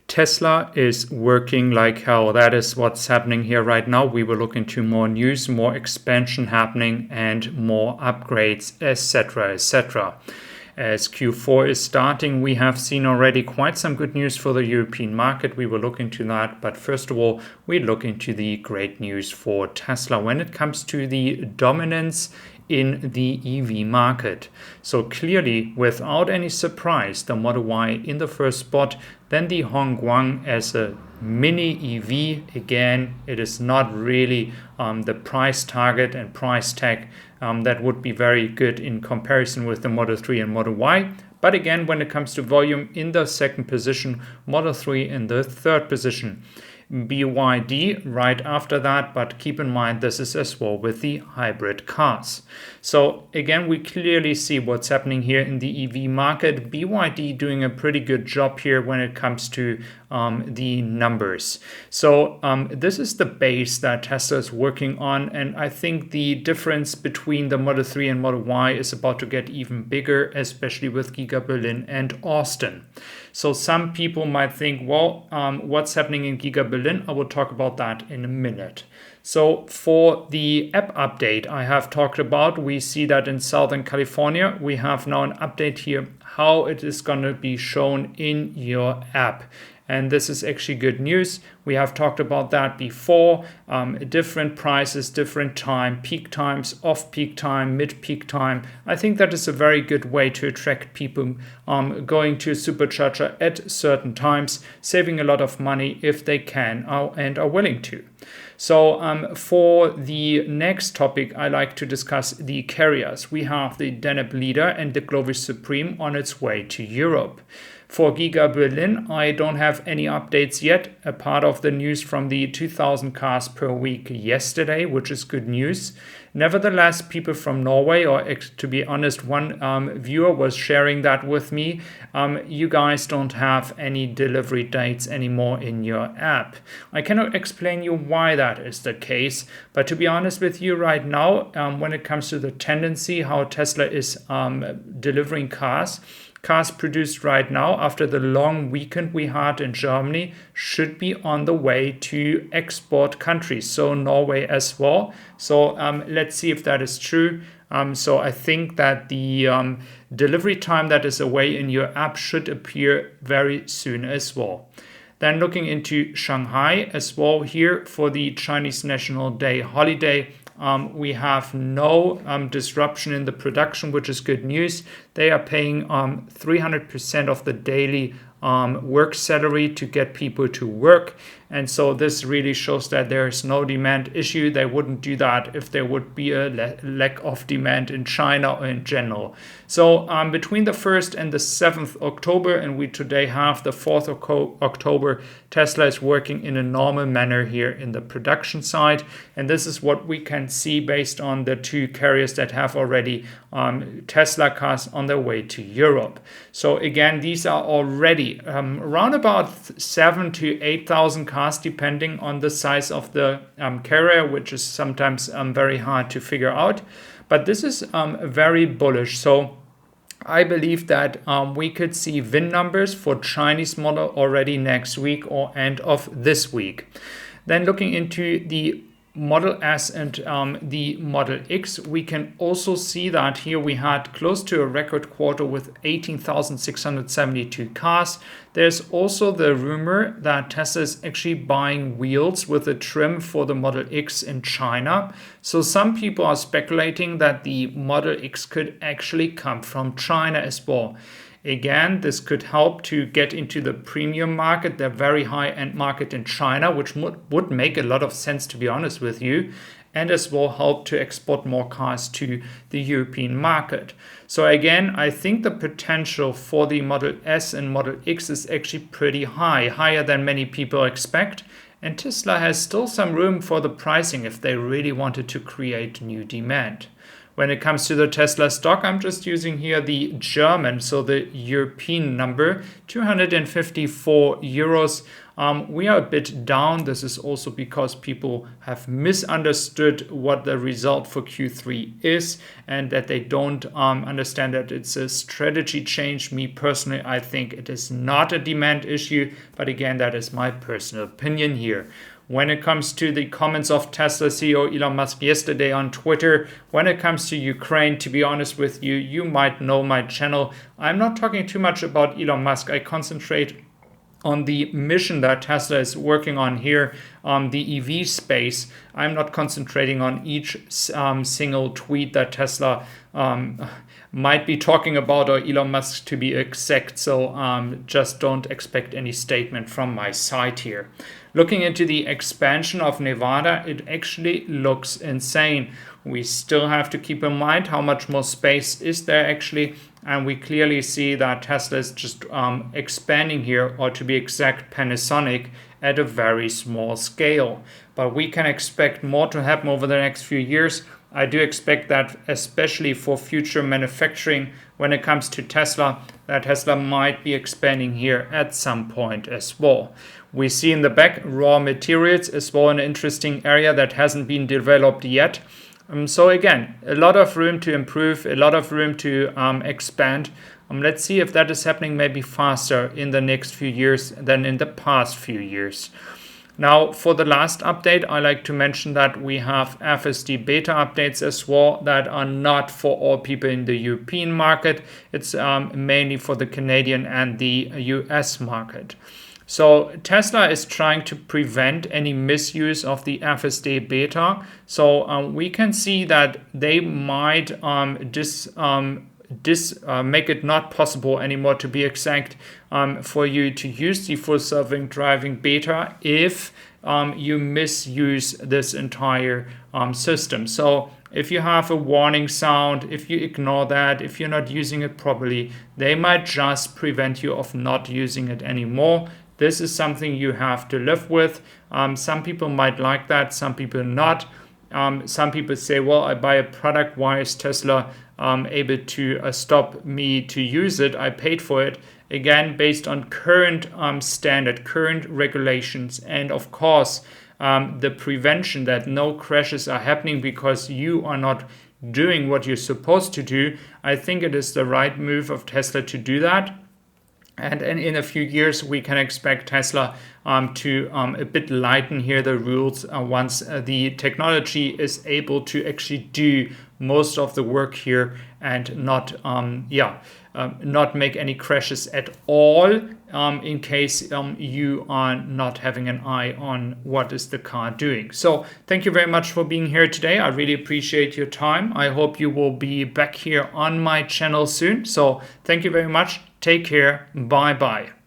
Tesla is working like hell. That is what's happening here right now. We will look into more news, more expansion happening, and more upgrades, etc., etc. As Q4 is starting, we have seen already quite some good news for the European market. We will look into that. But first of all, we look into the great news for Tesla when it comes to the dominance in the EV market. So clearly, without any surprise, the Model Y in the first spot, then the Hongguang as a mini EV. Again, it is not really the price target and price tag that would be very good in comparison with the Model 3 and Model Y. But again, when it comes to volume, in the second position, Model 3 in the third position. BYD right after that, but keep in mind this is as well with the hybrid cars. So again, we clearly see what's happening here in the EV market. BYD doing a pretty good job here when it comes to the numbers. So this is the base that Tesla is working on, and I think the difference between the Model 3 and Model Y is about to get even bigger, especially with Giga Berlin and Austin. So some people might think, well, what's happening in Giga Berlin? I will talk about that in a minute. So for the app update I have talked about, we see that in Southern California, we have now an update here, how it is going to be shown in your app. And this is actually good news. We have talked about that before. Different prices, different time, peak times, off-peak time, mid-peak time. I think that is a very good way to attract people going to a supercharger at certain times, saving a lot of money if they can and are willing to. So for the next topic, I like to discuss the carriers. We have the Danube Leader and the Glovis Supreme on its way to Europe. For Giga Berlin, I don't have any updates yet, a part of the news from the 2,000 cars per week yesterday, which is good news. Nevertheless, people from Norway, or to be honest, one viewer was sharing that with me. You guys don't have any delivery dates anymore in your app. I cannot explain you why that is the case, but to be honest with you right now, when it comes to the tendency how Tesla is delivering cars produced right now after the long weekend we had in Germany should be on the way to export countries, so Norway as well. So let's see if that is true. So I think that the delivery time that is away in your app should appear very soon as well. Then looking into Shanghai as well here for the Chinese National Day holiday. We have no disruption in the production, which is good news. They are paying 300% of the daily work salary to get people to work. And so this really shows that there is no demand issue. They wouldn't do that if there would be a lack of demand in China or in general. So between the 1st and the 7th October, and we today have the 4th October, Tesla is working in a normal manner here in the production side. And this is what we can see based on the two carriers that have already Tesla cars on their way to Europe. So again, these are already around about 7,000 to 8,000 cars, depending on the size of the carrier, which is sometimes very hard to figure out. But this is very bullish. So I believe that we could see VIN numbers for Chinese model already next week or end of this week. Then looking into the Model S and the Model X, we can also see that here we had close to a record quarter with 18,672 cars. There's also the rumor that Tesla is actually buying wheels with a trim for the Model X in China. So some people are speculating that the Model X could actually come from China as well. Again, this could help to get into the premium market, the very high-end market in China, which would make a lot of sense, to be honest with you, and as well help to export more cars to the European market. So again, I think the potential for the Model S and Model X is actually pretty high, higher than many people expect. And Tesla has still some room for the pricing if they really wanted to create new demand. When it comes to the Tesla stock, I'm just using here the German, so the European number, 254 euros. We are a bit down. This is also because people have misunderstood what the result for Q3 is and that they don't understand that it's a strategy change. Me personally, I think it is not a demand issue, but again, that is my personal opinion here. When it comes to the comments of Tesla CEO Elon Musk yesterday on Twitter, when it comes to Ukraine, to be honest with you, you might know my channel. I'm not talking too much about Elon Musk. I concentrate on the mission that Tesla is working on here, the EV space. I'm not concentrating on each single tweet that Tesla might be talking about, or Elon Musk to be exact. So just don't expect any statement from my side here. Looking into the expansion of Nevada, it actually looks insane. We still have to keep in mind how much more space is there actually. And we clearly see that Tesla is just expanding here, or to be exact, Panasonic, at a very small scale. But we can expect more to happen over the next few years. I do expect that, especially for future manufacturing, when it comes to Tesla, that Tesla might be expanding here at some point as well. We see in the back raw materials as well, an interesting area that hasn't been developed yet. So again, a lot of room to improve, a lot of room to expand. Let's see if that is happening maybe faster in the next few years than in the past few years. Now, for the last update, I like to mention that we have FSD beta updates as well that are not for all people in the European market. It's mainly for the Canadian and the US market. So Tesla is trying to prevent any misuse of the FSD beta. So we can see that they might make it not possible anymore, to be exact, for you to use the full self-driving beta if you misuse this entire system. So if you have a warning sound, if you ignore that, if you're not using it properly, they might just prevent you of not using it anymore. This is something you have to live with. Some people might like that, some people not. Some people say, well, I buy a product, why is Tesla able to stop me to use it? I paid for it. Again, based on current standard, current regulations, and of course, the prevention that no crashes are happening because you are not doing what you're supposed to do. I think it is the right move of Tesla to do that. And in a few years, we can expect Tesla to a bit lighten here the rules once the technology is able to actually do most of the work here and not make any crashes at all in case you are not having an eye on what is the car doing. So thank you very much for being here today. I really appreciate your time. I hope you will be back here on my channel soon. So thank you very much. Take care. Bye bye.